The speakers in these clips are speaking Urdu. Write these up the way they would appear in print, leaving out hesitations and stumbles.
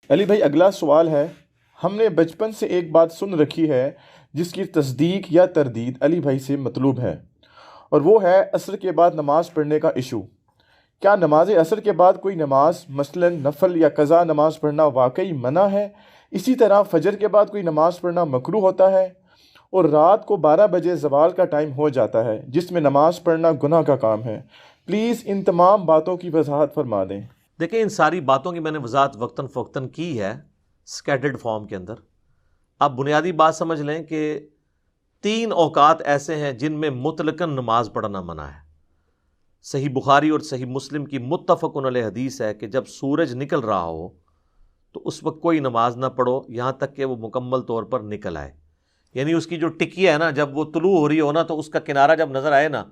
علی بھائی اگلا سوال ہے، ہم نے بچپن سے ایک بات سن رکھی ہے جس کی تصدیق یا تردید علی بھائی سے مطلوب ہے، اور وہ ہے عصر کے بعد نماز پڑھنے کا ایشو۔ کیا نماز عصر کے بعد کوئی نماز مثلا نفل یا قضا نماز پڑھنا واقعی منع ہے؟ اسی طرح فجر کے بعد کوئی نماز پڑھنا مکروہ ہوتا ہے، اور رات کو 12 بجے زوال کا ٹائم ہو جاتا ہے جس میں نماز پڑھنا گناہ کا کام ہے۔ پلیز ان تمام باتوں کی وضاحت فرما دیں۔ دیکھیں، ان ساری باتوں کی میں نے وضاحت وقتاً فوقتاً کی ہے اسکیٹرڈ فارم کے اندر۔ آپ بنیادی بات سمجھ لیں کہ 3 اوقات ایسے ہیں جن میں مطلقاً نماز پڑھنا منع ہے۔ صحیح بخاری اور صحیح مسلم کی متفق علیہ حدیث ہے کہ جب سورج نکل رہا ہو تو اس وقت کوئی نماز نہ پڑھو یہاں تک کہ وہ مکمل طور پر نکل آئے، یعنی اس کی جو ٹکیا ہے نا، جب وہ طلوع ہو رہی ہو نا تو اس کا کنارہ جب نظر آئے نا،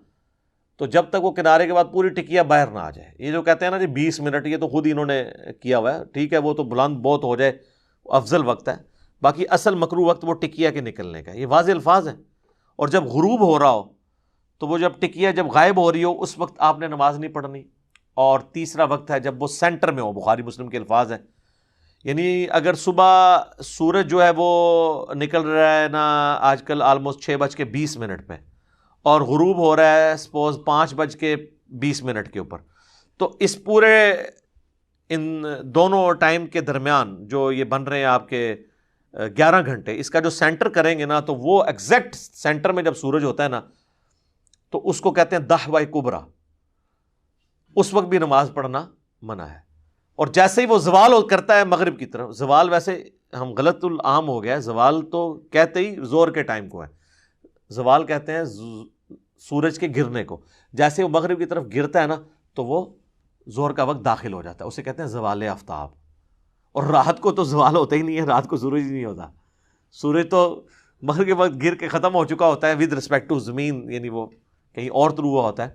تو جب تک وہ کنارے کے بعد پوری ٹکیا باہر نہ آ جائے۔ یہ جو کہتے ہیں نا جی 20 منٹ، یہ تو خود ہی انہوں نے کیا ہوا ہے، ٹھیک ہے وہ تو بلند بہت ہو جائے افضل وقت ہے، باقی اصل مکروہ وقت وہ ٹکیا کے نکلنے کا، یہ واضح الفاظ ہیں۔ اور جب غروب ہو رہا ہو تو وہ جب ٹکیا جب غائب ہو رہی ہو اس وقت آپ نے نماز نہیں پڑھنی۔ اور تیسرا وقت ہے جب وہ سینٹر میں ہو، بخاری مسلم کے الفاظ ہیں، یعنی اگر صبح سورج جو ہے وہ نکل رہا ہے نا آج کل آلموسٹ 6:20 پہ، اور غروب ہو رہا ہے سپوز 5:20 کے اوپر، تو اس پورے ان دونوں ٹائم کے درمیان جو یہ بن رہے ہیں آپ کے 11 گھنٹے، اس کا جو سینٹر کریں گے نا تو وہ ایگزیکٹ سینٹر میں جب سورج ہوتا ہے نا تو اس کو کہتے ہیں دحوہ کبریٰ، اس وقت بھی نماز پڑھنا منع ہے۔ اور جیسے ہی وہ زوال کرتا ہے مغرب کی طرف، زوال ویسے ہم غلط العام ہو گیا ہے، زوال تو کہتے ہی زور کے ٹائم کو ہے، زوال کہتے ہیں سورج کے گرنے کو، جیسے وہ مغرب کی طرف گرتا ہے نا تو وہ زہر کا وقت داخل ہو جاتا ہے، اسے کہتے ہیں زوال آفتاب۔ اور رات کو تو زوال ہوتا ہی نہیں ہے، رات کو سورج ہی نہیں ہوتا، سورج تو مغرب کے وقت گر کے ختم ہو چکا ہوتا ہے ود رسپیکٹ ٹو زمین، یعنی وہ کہیں اور طلوع ہوا ہوتا ہے۔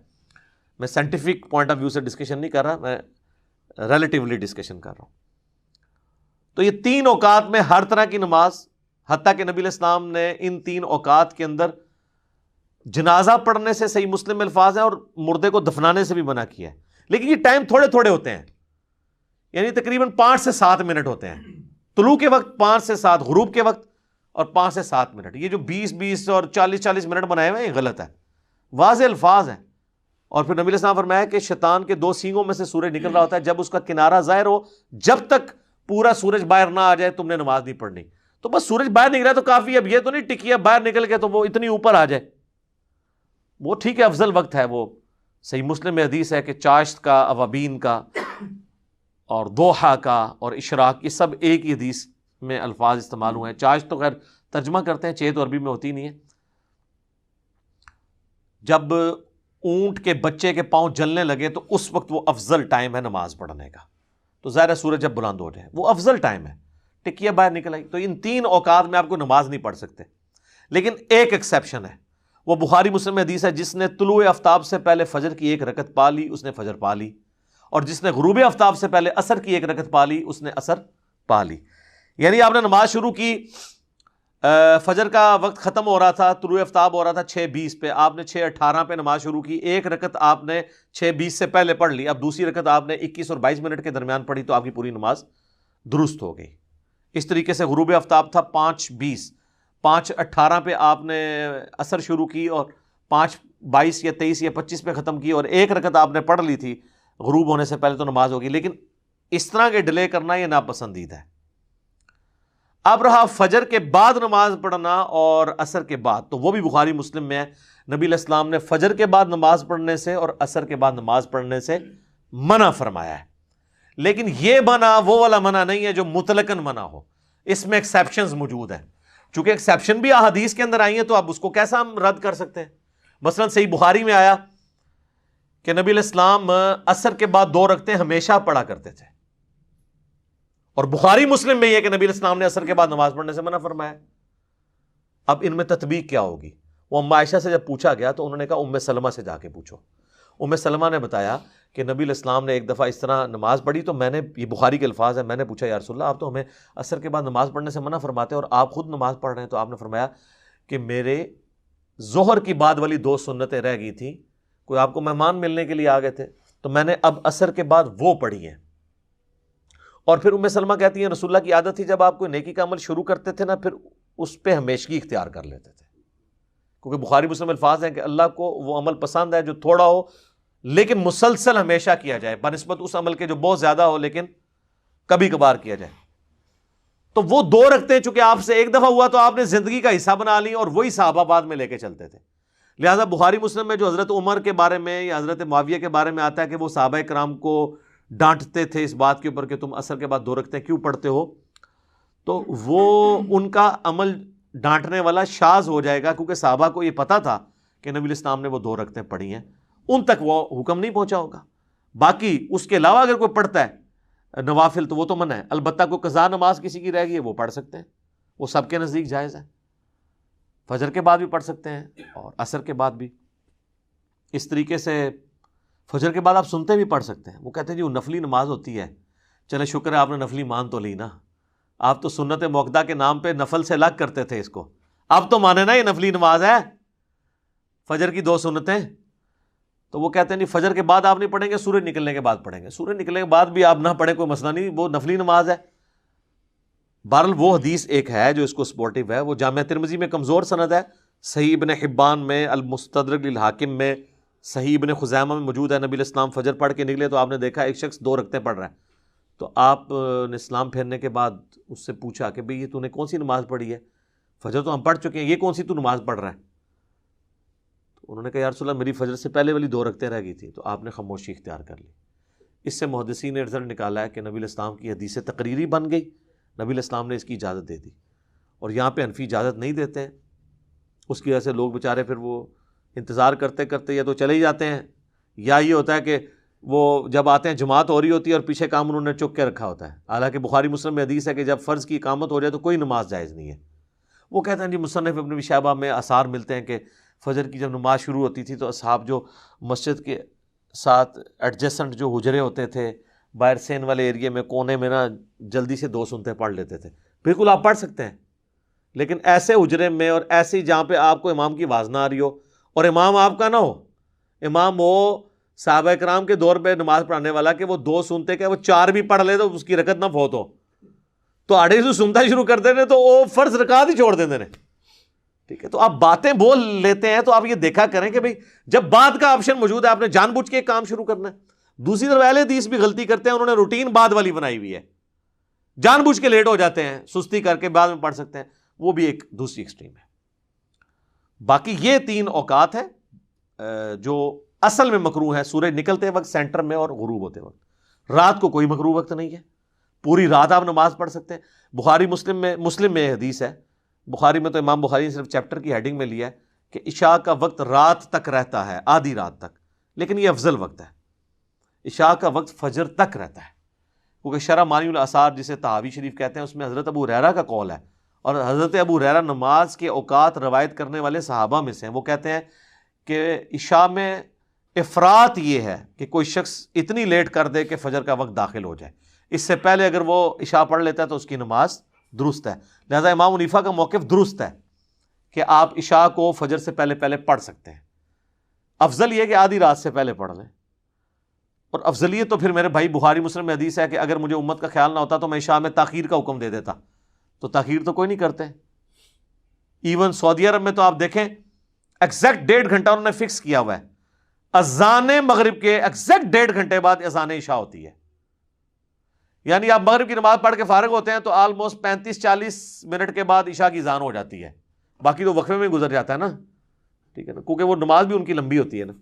میں سائنٹیفک پوائنٹ آف ویو سے ڈسکشن نہیں کر رہا، میں ریلیٹیولی ڈسکشن کر رہا ہوں۔ تو یہ 3 اوقات میں ہر طرح کی نماز، حتیٰ کہ نبی علیہ السلام نے ان 3 اوقات کے اندر جنازہ پڑھنے سے صحیح مسلم میں الفاظ ہیں اور مردے کو دفنانے سے بھی منع کیا ہے، لیکن یہ ٹائم تھوڑے تھوڑے ہوتے ہیں، یعنی تقریباً 5 سے 7 منٹ ہوتے ہیں، طلوع کے وقت 5 سے 7، غروب کے وقت اور 5 سے 7 منٹ۔ یہ جو 20 اور 40 منٹ بنائے ہوئے ہیں یہ غلط ہے، واضح الفاظ ہیں۔ اور پھر نبی علیہ السلام فرمایا کہ شیطان کے 2 سینگوں میں سے سورج نکل رہا ہوتا ہے، جب اس کا کنارہ ظاہر ہو، جب تک پورا سورج باہر نہ آ جائے تم نے نماز نہیں پڑھنی۔ تو بس سورج باہر نکلا تو کافی، اب یہ تو نہیں ٹکیا باہر نکل کے تو وہ اتنی اوپر آ جائے، وہ ٹھیک ہے افضل وقت ہے، وہ صحیح مسلم میں حدیث ہے کہ چاشت کا، اوابین کا اور دوحہ کا اور اشراق، یہ سب ایک ہی حدیث میں الفاظ استعمال ہوئے ہیں۔ چاشت تو خیر ترجمہ کرتے ہیں، چیت عربی میں ہوتی نہیں ہے۔ جب اونٹ کے بچے کے پاؤں جلنے لگے تو اس وقت وہ افضل ٹائم ہے نماز پڑھنے کا، تو ظاہر ہے سورج جب بلند ہو جائے وہ افضل ٹائم ہے، ٹکیا باہر نکل آئی۔ تو ان 3 اوقات میں آپ کو نماز نہیں پڑھ سکتے، لیکن ایک ایکسیپشن ہے، وہ بخاری مسلم میں حدیث ہے، جس نے طلوع آفتاب سے پہلے فجر کی 1 رکعت پا لی اس نے فجر پا لی، اور جس نے غروب آفتاب سے پہلے عصر کی 1 رکعت پا لی اس نے عصر پا لی۔ یعنی آپ نے نماز شروع کی، فجر کا وقت ختم ہو رہا تھا، طلوع آفتاب ہو رہا تھا 6:20 پہ، آپ نے 6:18 پہ نماز شروع کی، 1 رکعت آپ نے 6:20 سے پہلے پڑھ لی، اب دوسری رکعت آپ نے 21 اور 22 منٹ کے درمیان پڑھی تو آپ کی پوری نماز درست ہو گئی۔ اس طریقے سے غروب آفتاب تھا 5:20، 5:18 پہ آپ نے عصر شروع کی اور 5:22 یا 23 یا 25 پہ ختم کی، اور 1 رکعت آپ نے پڑھ لی تھی غروب ہونے سے پہلے تو نماز ہوگی، لیکن اس طرح کے ڈیلے کرنا یہ ناپسندیدہ ہے۔ اب رہا فجر کے بعد نماز پڑھنا اور عصر کے بعد، تو وہ بھی بخاری مسلم میں ہے، نبی علیہ السلام نے فجر کے بعد نماز پڑھنے سے اور عصر کے بعد نماز پڑھنے سے منع فرمایا ہے، لیکن یہ منع وہ والا منع نہیں ہے جو مطلقاً منع ہو، اس میں ایکسیپشنز موجود ہیں، چونکہ ایکسیپشن بھی احادیث کے اندر آئی ہیں تو اب اس کو کیسا ہم رد کر سکتے ہیں۔ مثلا صحیح بخاری میں آیا کہ نبی علیہ السلام عصر کے بعد 2 رکعتیں ہمیشہ پڑھا کرتے تھے، اور بخاری مسلم میں یہ کہ نبی علیہ السلام نے عصر کے بعد نماز پڑھنے سے منع فرمایا۔ اب ان میں تطبیق کیا ہوگی؟ وہ ام عائشہ سے جب پوچھا گیا تو انہوں نے کہا ام سلمہ سے جا کے پوچھو۔ ام سلمہ نے بتایا کہ نبی علیہ السلام نے ایک دفعہ اس طرح نماز پڑھی تو میں نے، یہ بخاری کے الفاظ ہیں، میں نے پوچھا یا رسول اللہ آپ تو ہمیں عصر کے بعد نماز پڑھنے سے منع فرماتے اور آپ خود نماز پڑھ رہے ہیں، تو آپ نے فرمایا کہ میرے ظہر کی بعد والی 2 سنتیں رہ گئی تھیں، کوئی آپ کو مہمان ملنے کے لیے آ گئے تھے، تو میں نے اب عصر کے بعد وہ پڑھی ہیں، اور پھر ام سلمہ کہتی ہیں رسول اللہ کی عادت تھی جب آپ کوئی نیکی کا عمل شروع کرتے تھے نا پھر اس پہ ہمیشگی اختیار کر لیتے تھے، کیونکہ بخاری مسلم الفاظ ہیں کہ اللہ کو وہ عمل پسند ہے جو تھوڑا ہو لیکن مسلسل ہمیشہ کیا جائے، بنسبت اس عمل کے جو بہت زیادہ ہو لیکن کبھی کبھار کیا جائے۔ تو وہ 2 رکھتے ہیں، چونکہ آپ سے ایک دفعہ ہوا تو آپ نے زندگی کا حصہ بنا لی اور وہی صحابہ بعد میں لے کے چلتے تھے۔ لہٰذا بخاری مسلم میں جو حضرت عمر کے بارے میں یا حضرت معاویہ کے بارے میں آتا ہے کہ وہ صحابہ کرام کو ڈانٹتے تھے اس بات کے اوپر کہ تم عصر کے بعد 2 رکعتیں کیوں پڑھتے ہو، تو وہ ان کا عمل ڈانٹنے والا شاذ ہو جائے گا، کیونکہ صحابہ کو یہ پتا تھا کہ نبی الاسلام نے وہ 2 رکعتیں پڑھی ہیں، ان تک وہ حکم نہیں پہنچا ہوگا۔ باقی اس کے علاوہ اگر کوئی پڑھتا ہے نوافل تو وہ تو منع ہے، البتہ کوئی قضا نماز کسی کی رہ گئی ہے وہ پڑھ سکتے ہیں، وہ سب کے نزدیک جائز ہے، فجر کے بعد بھی پڑھ سکتے ہیں اور عصر کے بعد بھی۔ اس طریقے سے فجر کے بعد آپ سنتے بھی پڑھ سکتے ہیں۔ وہ کہتے ہیں جی وہ نفلی نماز ہوتی ہے، چلے شکر ہے آپ نے نفلی مان تو لی نا، آپ تو سنت موقدہ کے نام پہ نفل سے الگ کرتے تھے اس کو، اب تو مانے نا یہ نفلی نماز ہے، فجر کی 2 سنتیں۔ تو وہ کہتے ہیں نہیں فجر کے بعد آپ نہیں پڑھیں گے، سورج نکلنے کے بعد پڑھیں گے، سورج نکلنے کے بعد بھی آپ نہ پڑھیں کوئی مسئلہ نہیں، وہ نفلی نماز ہے۔ بہرحال وہ حدیث ایک ہے جو اس کو سپورٹیو ہے، وہ جامع ترمذی میں کمزور سند ہے، صحیح ابن حبان میں، المستدرک للحاکم میں، صحیح ابن خزیمہ میں موجود ہے۔ نبی الاسلام فجر پڑھ کے نکلے تو آپ نے دیکھا ایک شخص 2 رکعتیں پڑھ رہا ہے، تو آپ نے اسلام پھیرنے کے بعد اس سے پوچھا کہ بھئی یہ تو نے کون سی نماز پڑھی ہے؟ فجر تو ہم پڑھ چکے ہیں، یہ کون سی تو نماز پڑھ رہا ہے؟ تو انہوں نے کہا یا رسول اللہ میری فجر سے پہلے والی 2 رکعتیں رہ گئی تھی، تو آپ نے خاموشی اختیار کر لی۔ اس سے محدثین نے رزلٹ نکالا ہے کہ نبی الاسلام کی حدیث تقریری بن گئی، نبی الاسلام نے اس کی اجازت دے دی، اور یہاں پہ حنفی اجازت نہیں دیتے ہیں، اس کی وجہ سے لوگ بیچارے پھر وہ انتظار کرتے کرتے یا تو چلے ہی جاتے ہیں، یا یہ ہوتا ہے کہ وہ جب آتے ہیں جماعت ہو رہی ہوتی ہے اور پیچھے کام انہوں نے چک کے رکھا ہوتا ہے، حالانکہ بخاری مسلم میں حدیث ہے کہ جب فرض کی اقامت ہو جائے تو کوئی نماز جائز نہیں ہے۔ وہ کہتے ہیں جی مصنف ابن ابی شیبہ میں آثار ملتے ہیں کہ فجر کی جب نماز شروع ہوتی تھی تو اصحاب جو مسجد کے ساتھ ایڈجسنٹ جو حجرے ہوتے تھے باہر سین والے ایریے میں کونے میں نا جلدی سے 2 سنتیں پڑھ لیتے تھے۔ بالکل آپ پڑھ سکتے ہیں، لیکن ایسے حجرے میں اور ایسی جہاں پہ آپ کو امام کی آواز نہ آ رہی ہو اور امام آپ کا نہ ہو، امام وہ صحابہ کرام کے دور پہ نماز پڑھانے والا کہ وہ 2 سنتے کہ وہ 4 بھی پڑھ لے تو اس کی رکعت نہ فوت ہو، تو آڑے سے سنتا شروع کر دینے تو وہ فرض رکعت ہی چھوڑ دیتے ہیں۔ ٹھیک ہے، تو آپ باتیں بول لیتے ہیں تو آپ یہ دیکھا کریں کہ بھئی جب بات کا آپشن موجود ہے آپ نے جان بوجھ کے کام شروع کرنا ہے۔ دوسری طرف اہل حدیث بھی غلطی کرتے ہیں، انہوں نے روٹین بعد والی بنائی ہوئی ہے، جان بوجھ کے لیٹ ہو جاتے ہیں، سستی کر کے بعد میں پڑھ سکتے ہیں، وہ بھی ایک دوسری ایکسٹریم ہے۔ باقی یہ 3 اوقات ہیں جو اصل میں مکروہ ہے، سورج نکلتے وقت، سینٹر میں اور غروب ہوتے وقت۔ رات کو کوئی مکروہ وقت نہیں ہے، پوری رات آپ نماز پڑھ سکتے ہیں۔ بخاری مسلم میں حدیث ہے، بخاری میں تو امام بخاری نے صرف چیپٹر کی ہیڈنگ میں لیا ہے کہ عشاء کا وقت رات تک رہتا ہے، آدھی رات تک، لیکن یہ افضل وقت ہے۔ عشاء کا وقت فجر تک رہتا ہے، کیونکہ شرح مانی الاثار جسے طحاوی شریف کہتے ہیں اس میں حضرت ابو ہریرہ کا قول ہے، اور حضرت ابو ہریرہ نماز کے اوقات روایت کرنے والے صحابہ میں سے ہیں۔ وہ کہتے ہیں کہ عشاء میں افراط یہ ہے کہ کوئی شخص اتنی لیٹ کر دے کہ فجر کا وقت داخل ہو جائے، اس سے پہلے اگر وہ عشاء پڑھ لیتا ہے تو اس کی نماز درست ہے۔ لہذا امام حنیفہ کا موقف درست ہے کہ آپ عشاء کو فجر سے پہلے پڑھ سکتے ہیں، افضل یہ کہ آدھی رات سے پہلے پڑھ لیں۔ اور افضلیت تو پھر میرے بھائی بخاری مسلم میں حدیث ہے کہ اگر مجھے امت کا خیال نہ ہوتا تو میں عشاء میں تاخیر کا حکم دے دیتا، تو تاخیر تو کوئی نہیں کرتے۔ ایون سعودی عرب میں تو آپ دیکھیں ایگزیکٹ 1.5 گھنٹہ انہوں نے فکس کیا ہوا ہے، اذان مغرب کے ایگزیکٹ 1.5 گھنٹے بعد اذان عشاء ہوتی ہے، یعنی آپ مغرب کی نماز پڑھ کے فارغ ہوتے ہیں تو آلموسٹ 35-40 منٹ کے بعد عشاء کی اذان ہو جاتی ہے، باقی تو وقفے میں گزر جاتا ہے نا، ٹھیک ہے نا، کیونکہ وہ نماز بھی ان کی لمبی ہوتی ہے نا۔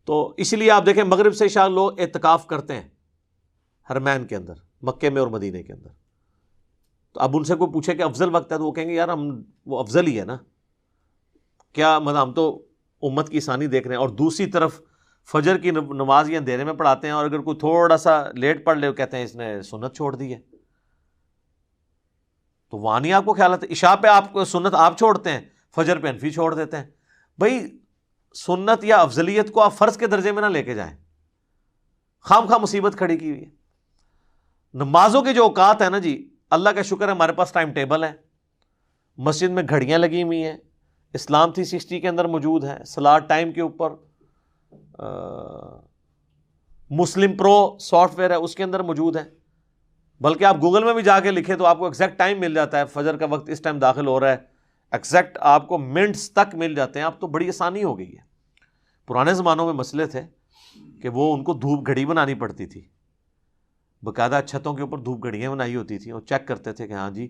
تو اس لیے آپ دیکھیں مغرب سے عشاء لوگ اعتکاف کرتے ہیں حرمین کے اندر، مکے میں اور مدینے کے اندر، تو اب ان سے کوئی پوچھے کہ افضل وقت ہے تو وہ کہیں گے یار ہم وہ افضل ہی ہے نا، کیا مطلب ہم تو امت کی آسانی دیکھ رہے ہیں۔ اور دوسری طرف فجر کی نماز یہ اندھیرے میں پڑھاتے ہیں، اور اگر کوئی تھوڑا سا لیٹ پڑھ لے وہ کہتے ہیں اس نے سنت چھوڑ دی ہے، تو وہاں نہیں آپ کو خیال آتا۔ عشاء پہ آپ کو سنت آپ چھوڑتے ہیں، فجر پہ حنفی چھوڑ دیتے ہیں۔ بھائی سنت یا افضلیت کو آپ فرض کے درجے میں نہ لے کے جائیں، خام خواہ مصیبت کھڑی کی ہوئی ہے۔ نمازوں کے جو اوقات ہیں نا جی، اللہ کا شکر ہے ہمارے پاس ٹائم ٹیبل ہے، مسجد میں گھڑیاں لگی ہوئی ہیں، اسلام 360 کے اندر موجود ہے، صلاۃ ٹائم کے اوپر مسلم پرو سافٹ ویئر ہے اس کے اندر موجود ہے، بلکہ آپ گوگل میں بھی جا کے لکھیں تو آپ کو ایگزیکٹ ٹائم مل جاتا ہے، فجر کا وقت اس ٹائم داخل ہو رہا ہے، ایگزیکٹ آپ کو منٹس تک مل جاتے ہیں. اب تو بڑی آسانی ہو گئی ہے. پرانے زمانوں میں مسئلے تھے کہ وہ ان کو دھوپ گھڑی بنانی پڑتی تھی، باقاعدہ چھتوں کے اوپر دھوپ گھڑیاں بنائی ہوتی تھیں، اور چیک کرتے تھے کہ ہاں جی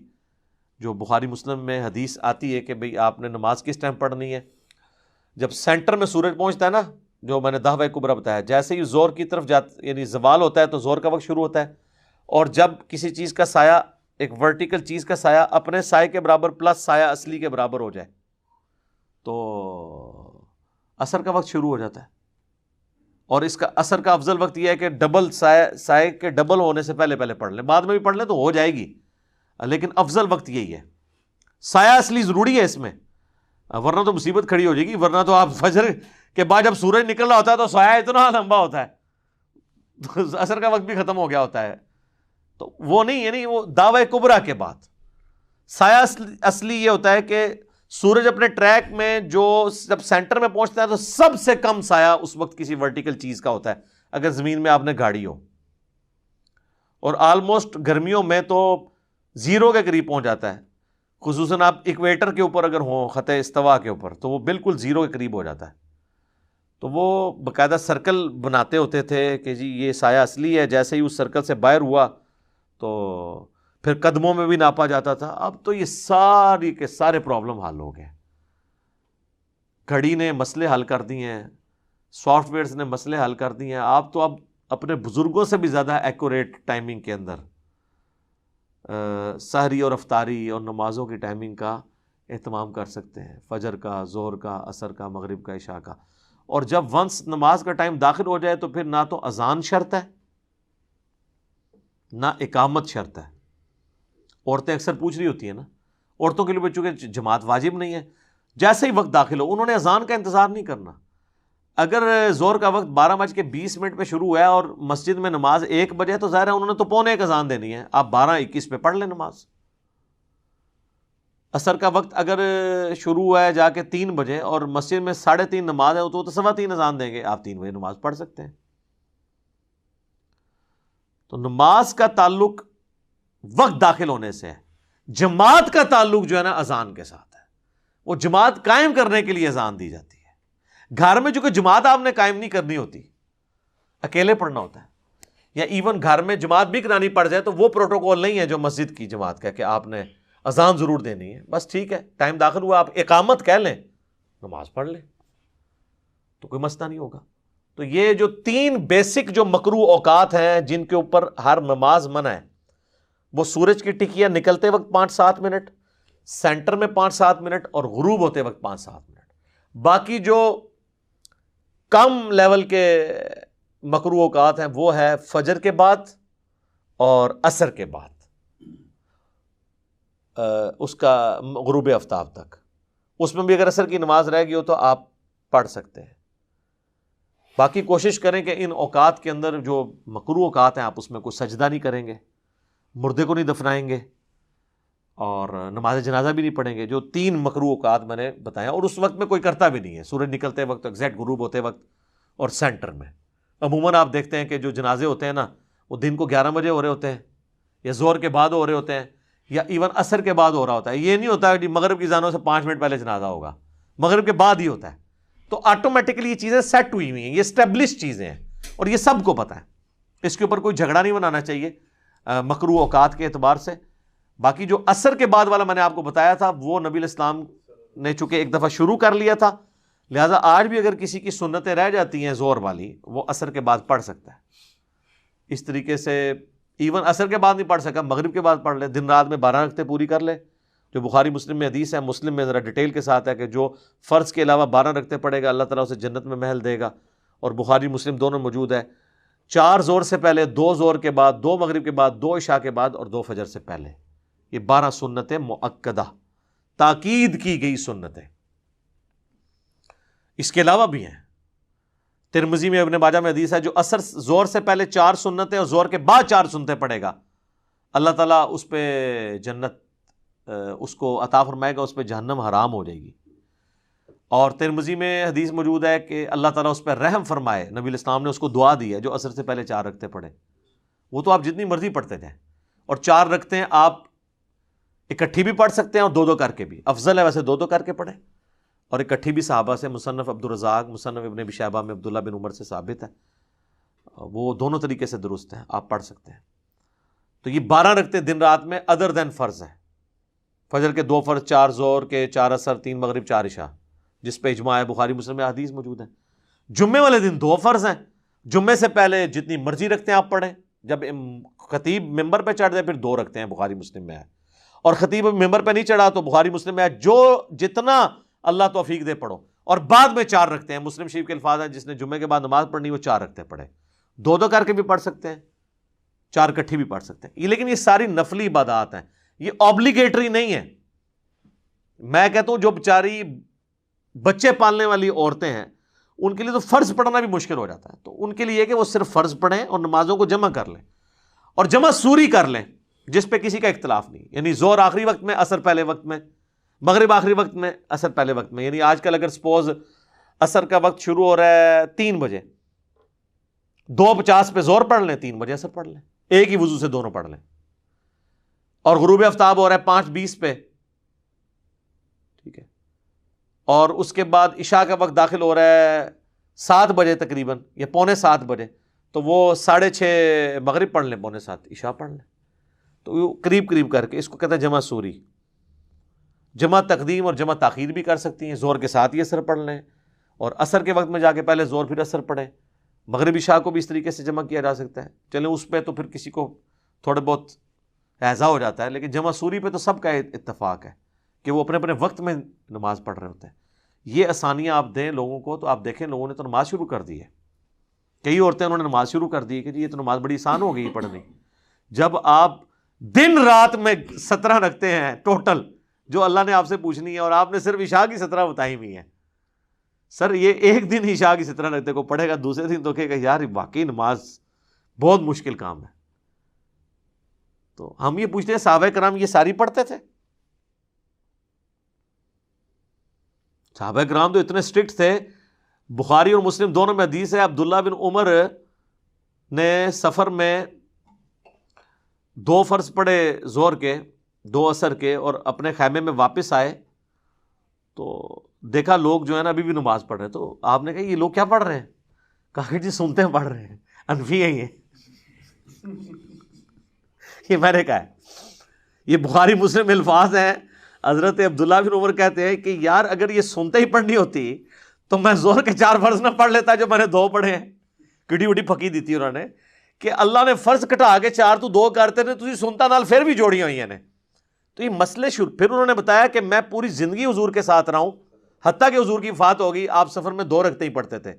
جو بخاری مسلم میں حدیث آتی ہے کہ بھئی آپ نے نماز کس ٹائم پڑھنی ہے. جب سینٹر میں سورج پہنچتا ہے نا، جو میں نے دعوی کبریٰ بتایا، جیسے ہی زور کی طرف یعنی زوال ہوتا ہے تو زور کا وقت شروع ہوتا ہے، اور جب کسی چیز کا سایہ، ایک ورٹیکل چیز کا سایہ اپنے سائے کے برابر پلس سایہ اصلی کے برابر ہو جائے تو عصر کا وقت شروع ہو جاتا ہے. اور اس کا عصر کا افضل وقت یہ ہے کہ ڈبل سائے کے ڈبل ہونے سے پہلے پڑھ لیں، بعد میں بھی پڑھ لیں تو ہو جائے گی، لیکن افضل وقت یہی ہے. سایہ اصلی ضروری ہے اس میں، ورنہ تو مصیبت کھڑی ہو جائے گی. ورنہ تو آپ فجر کے بعد جب سورج نکل رہا ہوتا ہے تو سایہ اتنا لمبا ہوتا ہے، عصر کا وقت بھی ختم ہو گیا ہوتا ہے. تو وہ نہیں، یعنی وہ دعوی کبریٰ کے بعد سایہ اصلی یہ ہوتا ہے کہ سورج اپنے ٹریک میں جو جب سینٹر میں پہنچتا ہے تو سب سے کم سایہ اس وقت کسی ورٹیکل چیز کا ہوتا ہے اگر زمین میں آپ نے گاڑی ہو، اور آلموسٹ گرمیوں میں تو زیرو کے قریب پہنچ جاتا ہے، خصوصاً آپ ایکویٹر کے اوپر اگر ہوں، خط استوا کے اوپر، تو وہ بالکل زیرو کے قریب ہو جاتا ہے. تو وہ باقاعدہ سرکل بناتے ہوتے تھے کہ جی یہ سایہ اصلی ہے، جیسے ہی اس سرکل سے باہر ہوا تو پھر قدموں میں بھی ناپا جاتا تھا. اب تو یہ ساری کے سارے پرابلم حل ہو گئے. گھڑی نے مسئلے حل کر دیے ہیں، سافٹ ویئرز نے مسئلے حل کر دیے ہیں. آپ تو اب اپنے بزرگوں سے بھی زیادہ ایکوریٹ ٹائمنگ کے اندر سحری اور افطاری اور نمازوں کی ٹائمنگ کا اہتمام کر سکتے ہیں، فجر کا، ظہر کا، عصر کا، مغرب کا، عشاء کا. اور جب ونس نماز کا ٹائم داخل ہو جائے تو پھر نہ تو اذان شرط ہے نہ اقامت شرط ہے. عورتیں اکثر پوچھ رہی ہوتی ہیں نا، عورتوں کے لیے چونکہ جماعت واجب نہیں ہے، جیسے ہی وقت داخل ہو انہوں نے اذان کا انتظار نہیں کرنا. اگر زور کا وقت 12:20 پہ شروع ہے اور مسجد میں نماز 1 بجے تو ظاہر ہے انہوں نے تو 12:45 اذان دینی ہے، آپ 12:21 پہ پڑھ لیں نماز. عصر کا وقت اگر شروع ہے جا کے 3 بجے اور مسجد میں 3:30 نماز ہے تو 3:15 اذان دیں گے، آپ 3 بجے نماز پڑھ سکتے ہیں. تو نماز کا تعلق وقت داخل ہونے سے ہے. جماعت کا تعلق جو ہے نا اذان کے ساتھ ہے، وہ جماعت قائم کرنے کے لیے اذان دی جاتی ہے. گھر میں چونکہ جماعت آپ نے قائم نہیں کرنی ہوتی، اکیلے پڑھنا ہوتا ہے، یا ایون گھر میں جماعت بھی کرانی پڑ جائے تو وہ پروٹوکول نہیں ہے جو مسجد کی جماعت کا کہ آپ نے اذان ضرور دینی ہے. بس ٹھیک ہے، ٹائم داخل ہوا آپ اقامت کہہ لیں، نماز پڑھ لیں تو کوئی مسئلہ نہیں ہوگا. تو یہ جو 3 بیسک جو مکروہ اوقات ہیں جن کے اوپر ہر نماز منع ہے، وہ سورج کی ٹکیاں نکلتے وقت 5-7 منٹ، سینٹر میں 5-7 منٹ، اور غروب ہوتے وقت 5-7 منٹ. باقی جو کم لیول کے مکروہ اوقات ہیں وہ ہے فجر کے بعد اور عصر کے بعد اس کا غروب آفتاب تک. اس میں بھی اگر عصر کی نماز رہ گئی ہو تو آپ پڑھ سکتے ہیں. باقی کوشش کریں کہ ان اوقات کے اندر جو مکروہ اوقات ہیں آپ اس میں کوئی سجدہ نہیں کریں گے، مردے کو نہیں دفنائیں گے، اور نماز جنازہ بھی نہیں پڑھیں گے. جو 3 مکروہ اوقات میں نے بتایا، اور اس وقت میں کوئی کرتا بھی نہیں ہے، سورج نکلتے وقت، ایگزیکٹ غروب ہوتے وقت اور سینٹر میں. عموماً آپ دیکھتے ہیں کہ جو جنازے ہوتے ہیں نا وہ دن کو 11 بجے ہو رہے ہوتے ہیں، یا زور کے بعد ہو رہے ہوتے ہیں، یا ایون عصر کے بعد ہو رہا ہوتا ہے. یہ نہیں ہوتا کہ مغرب کی اذانوں سے 5 منٹ پہلے جنازہ ہوگا، مغرب کے بعد ہی ہوتا ہے. تو آٹومیٹکلی یہ چیزیں سیٹ ہوئی ہوئی ہیں، یہ اسٹیبلش چیزیں ہیں اور یہ سب کو پتہ ہے. اس کے اوپر کوئی جھگڑا نہیں بنانا چاہیے مکروہ اوقات کے اعتبار سے. باقی جو عصر کے بعد والا میں نے آپ کو بتایا تھا وہ نبی الاسلام نے چونکہ ایک دفعہ شروع کر لیا تھا، لہٰذا آج بھی اگر کسی کی سنتیں رہ جاتی ہیں زور والی وہ عصر کے بعد پڑھ سکتا ہے. اس طریقے سے ایون عصر کے بعد نہیں پڑھ سکا، مغرب کے بعد پڑھ لے، دن رات میں 12 رکعتیں پوری کر لے. جو بخاری مسلم میں حدیث ہے، مسلم میں ذرا ڈیٹیل کے ساتھ ہے کہ جو فرض کے علاوہ 12 رکعتیں پڑھے گا اللہ تعالیٰ اسے جنت میں محل دے گا. اور بخاری مسلم دونوں موجود ہے. 4 زور سے پہلے، 2 زور کے بعد، 2 مغرب کے بعد، 2 عشاء کے بعد اور 2 فجر سے پہلے. یہ 12 سنتیں مؤکدہ، تاکید کی گئی سنتیں. اس کے علاوہ بھی ہیں. ترمذی میں ابن ماجہ میں حدیث ہے جو عصر زور سے پہلے 4 سنتیں اور زور کے بعد 4 سنتیں پڑھے گا، اللہ تعالیٰ اس پہ جنت اس کو عطا فرمائے گا، اس پہ جہنم حرام ہو جائے گی. اور ترمذی میں حدیث موجود ہے کہ اللہ تعالیٰ اس پہ رحم فرمائے، نبی علیہ السلام نے اس کو دعا دی ہے جو عصر سے پہلے 4 رکعتیں پڑھے. وہ تو آپ جتنی مرضی پڑھتے جائیں، اور 4 رکعتیں آپ اکٹھی بھی پڑھ سکتے ہیں اور 2 کر کے بھی. افضل ہے ویسے 2 کر کے پڑھیں، اور اکٹھی بھی صحابہ سے، مصنف عبدالرزاق، مصنف ابن ابی شیبہ میں عبداللہ بن عمر سے ثابت ہے، وہ دونوں طریقے سے درست ہیں، آپ پڑھ سکتے ہیں. تو یہ 12 رکعتیں دن رات میں ادر دین فرض ہیں. فجر کے 2 فرض، 4 ظہر کے، 4 عصر، 3 مغرب، 4 عشاء، جس پہ اجماع ہے، بخاری مسلم میں حدیث موجود ہے. جمعے والے دن 2 فرض ہیں. جمعے سے پہلے جتنی مرضی رکھتے ہیں آپ پڑھیں، جب خطیب ممبر پہ چڑھ جائے پھر 2 رکھتے ہیں، بخاری مسلم میں ہے. اور خطیب ممبر پہ نہیں چڑھا تو بخاری مسلم میں ہے، جو جتنا اللہ توفیق دے پڑھو. اور بعد میں 4 رکھتے ہیں، مسلم شریف کے الفاظ ہیں جس نے جمعے کے بعد نماز پڑھنی وہ 4 رکھتے پڑھے. 2 کر کے بھی پڑھ سکتے ہیں، 4 اکٹھی بھی پڑھ سکتے ہیں. لیکن یہ ساری نفلی عبادات ہیں، یہ آبلیگیٹری نہیں ہے. میں کہتا ہوں جو بیچاری بچے پالنے والی عورتیں ہیں ان کے لیے تو فرض پڑھنا بھی مشکل ہو جاتا ہے، تو ان کے لیے کہ وہ صرف فرض پڑھیں اور نمازوں کو جمع کر لیں، اور جمع سوری کر لیں جس پہ کسی کا اختلاف نہیں. یعنی ظہر آخری وقت میں، عصر پہلے وقت میں، مغرب آخری وقت میں، عصر پہلے وقت میں. یعنی آج کل اگر سپوز عصر کا وقت شروع ہو رہا ہے 3 بجے، 2:50 پہ ظہر پڑھ لیں، 3 بجے عصر پڑھ لیں، ایک ہی وضو سے دونوں پڑھ لیں. اور غروب آفتاب ہو رہا ہے 5:20 پہ، ٹھیک ہے، اور اس کے بعد عشاء کا وقت داخل ہو رہا ہے 7 بجے تقریباً یا 6:45 بجے، تو وہ 6:30 مغرب پڑھ لیں، 6:45 عشاء پڑھ لیں. تو قریب قریب کر کے اس کو کہتے ہیں جمع سوری. جمع تقدیم اور جمع تاخیر بھی کر سکتی ہیں، ظہر کے ساتھ ہی عصر پڑھ لیں، اور عصر کے وقت میں جا کے پہلے ظہر پھر عصر پڑھیں. مغرب عشاء کو بھی اس طریقے سے جمع کیا جا سکتا ہے. چلیں اس پہ تو پھر کسی کو تھوڑے بہت ایزا ہو جاتا ہے، لیکن جمع سوری پہ تو سب کا اتفاق ہے کہ وہ اپنے اپنے وقت میں نماز پڑھ رہے ہوتے ہیں. یہ آسانیاں آپ دیں لوگوں کو تو آپ دیکھیں لوگوں نے تو نماز شروع کر دی ہے. کئی عورتیں انہوں نے نماز شروع کر دی ہے کہ جی یہ تو نماز بڑی آسان ہو گئی پڑھنی. جب آپ دن رات میں 17 رکھتے ہیں ٹوٹل جو اللہ نے آپ سے پوچھنی ہے، اور آپ نے صرف عشاء کی 17 بتائی ہوئی ہیں. سر یہ ایک دن عشاء کی 17 رکھتے کو پڑھے گا، دوسرے دن تو کہے گا یار واقعی نماز بہت مشکل کام ہے. تو ہم یہ پوچھتے ہیں صحابہ کرام یہ ساری پڑھتے تھے؟ صحابہ کرام تو اتنے اسٹرکٹ تھے. بخاری اور مسلم دونوں میں حدیث ہے، عبداللہ بن عمر نے سفر میں 2 فرض پڑھے ظہر کے، 2 عصر کے، اور اپنے خیمے میں واپس آئے تو دیکھا لوگ جو ہے نا ابھی بھی نماز پڑھ رہے ہیں. تو آپ نے کہا یہ لوگ کیا پڑھ رہے ہیں؟ کہا کہ جی سنتے ہیں پڑھ رہے ہیں، انفی ہیں یہ میں نے کہا ہے یہ بخاری مسلم الفاظ ہیں. حضرت عبداللہ بن عمر کہتے ہیں کہ یار اگر یہ سنتے ہی پڑھنی ہوتی تو میں ظہر کے 4 فرض نہ پڑھ لیتا جو میں نے 2 پڑھے ہیں. کٹی وٹی پھکی دی تھی انہوں نے کہ اللہ نے فرض کٹا کے 4 تو 2 کرتے نے، تجھے سنتا نال پھر بھی جوڑیاں ہوئی ہیں. تو یہ مسئلے شروع. پھر انہوں نے بتایا کہ میں پوری زندگی حضور کے ساتھ رہا ہوں، حتیٰ کہ حضور کی وفات ہوگی آپ سفر میں 2 رکعتیں ہی پڑھتے تھے.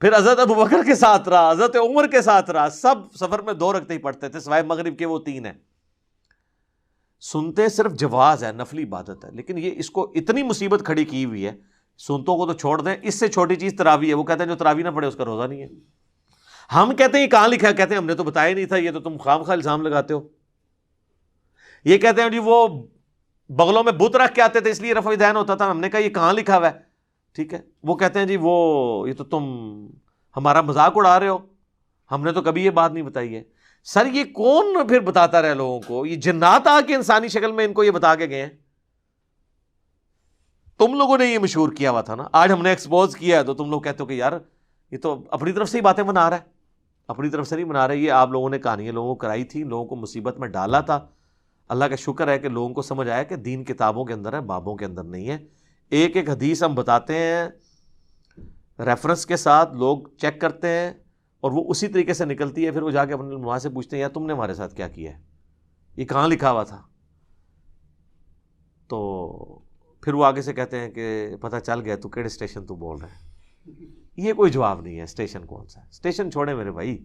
پھر حضرت ابوبکر کے ساتھ رہا، حضرت عمر کے ساتھ رہا، سب سفر میں 2 رکعتیں ہی پڑھتے تھے سوائے مغرب کے وہ 3 ہیں. سنتے صرف جواز ہے، نفلی عبادت ہے، لیکن یہ اس کو اتنی مصیبت کھڑی کی ہوئی ہے سنتوں کو تو چھوڑ دیں. اس سے چھوٹی چیز تراویح ہے. وہ کہتے ہیں جو تراویح نہ پڑھے اس کا روزہ نہیں ہے. ہم کہتے ہیں یہ کہاں لکھا ہے؟ کہتے ہیں ہم نے تو بتایا نہیں تھا، یہ تو تم خام الزام لگاتے ہو. یہ کہتے ہیں جی وہ بغلوں میں بت رکھ کے آتے تھے اس لیے رفع دین ہوتا تھا. ہم نے کہا یہ کہاں لکھا ہوا ہے؟ ٹھیک ہے. وہ کہتے ہیں جی وہ یہ تو تم ہمارا مذاق اڑا رہے ہو، ہم نے تو کبھی یہ بات نہیں بتائی ہے. سر یہ کون پھر بتاتا رہے لوگوں کو؟ یہ جنات آ کے انسانی شکل میں ان کو یہ بتا کے گئے ہیں. تم لوگوں نے یہ مشہور کیا ہوا تھا نا، آج ہم نے ایکسپوز کیا ہے تو تم لوگ کہتے ہو کہ یار یہ تو اپنی طرف سے ہی باتیں بنا رہا ہے. اپنی طرف سے نہیں بنا رہے. یہ آپ لوگوں نے کہانیاں لوگوں کو کرائی تھی، لوگوں کو مصیبت میں ڈالا تھا. اللہ کا شکر ہے کہ لوگوں کو سمجھ آیا کہ دین کتابوں کے اندر ہے، بابوں کے اندر نہیں ہے. ایک ایک حدیث ہم بتاتے ہیں ریفرنس کے ساتھ، لوگ چیک کرتے ہیں اور وہ اسی طریقے سے نکلتی ہے. پھر وہ جا کے اپنے علماء سے پوچھتے ہیں یار تم نے ہمارے ساتھ کیا کیا ہے، یہ کہاں لکھا ہوا تھا؟ تو پھر وہ آگے سے کہتے ہیں کہ پتہ چل گیا تو کیڑے اسٹیشن تو بول رہے ہیں. یہ کوئی جواب نہیں ہے. اسٹیشن کون سا ہے؟ اسٹیشن چھوڑیں میرے بھائی.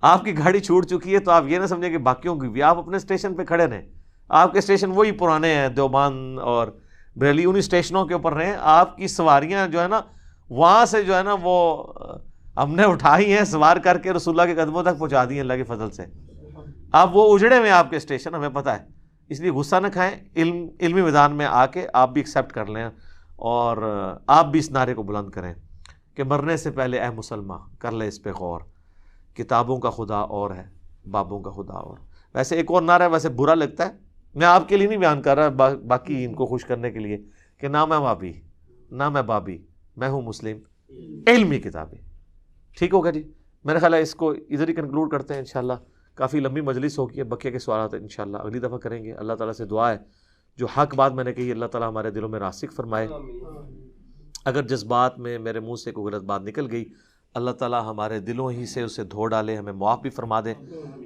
آپ کی گاڑی چھوٹ چکی ہے تو آپ یہ نہ سمجھیں کہ باقیوں کی بھی. آپ اپنے اسٹیشن پہ کھڑے رہیں. آپ کے اسٹیشن وہی پرانے ہیں، دیوبند اور بریلی، انہی اسٹیشنوں کے اوپر رہیں. آپ کی سواریاں جو ہے نا وہاں سے جو ہے نا وہ ہم نے اٹھائی ہیں، سوار کر کے رسول اللہ کے قدموں تک پہنچا دی ہیں اللہ کے فضل سے. آپ وہ اجڑے ہوئے آپ کے اسٹیشن، ہمیں پتہ ہے. اس لیے غصہ نہ کھائیں. علمی میدان میں آ کے آپ بھی ایکسیپٹ کر لیں اور آپ بھی اس نعرے کو بلند کریں کہ مرنے سے پہلے اے مسلمان کر لے اس پہ غور، کتابوں کا خدا اور ہے، بابوں کا خدا اور۔ ویسے ایک اور نعرہ ہے، ویسے برا لگتا ہے، میں آپ کے لیے نہیں بیان کر رہا، باقی ان کو خوش کرنے کے لیے، کہ نہ میں وابی نہ میں بابی، میں ہوں مسلم علمی کتابیں۔ ٹھیک ہوگا جی، میرا خیال ہے اس کو ادھر ہی کنکلوڈ کرتے ہیں انشاءاللہ۔ کافی لمبی مجلس ہوگی ہے، بقیہ کے سوالات انشاءاللہ اگلی دفعہ کریں گے۔ اللہ تعالیٰ سے دعا ہے جو حق بات میں نے کہی اللہ تعالیٰ ہمارے دلوں میں راسخ فرمائے، اگر جذبات میں میرے منہ سے کوئی غلط بات نکل گئی اللہ تعالیٰ ہمارے دلوں ہی سے اسے دھو ڈالے، ہمیں معاف بھی فرما دے،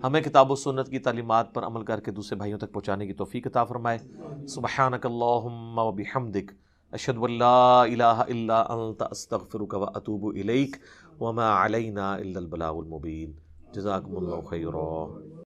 ہمیں کتاب و سنت کی تعلیمات پر عمل کر کے دوسرے بھائیوں تک پہنچانے کی توفیق عطا فرمائے۔ سبحانک اللہم و بحمدک، اشہد ان لا الہ الا انت، استغفرک و اتوب الیک، وما علینا الا البلاغ المبین۔ جزاکم اللہ خیرا۔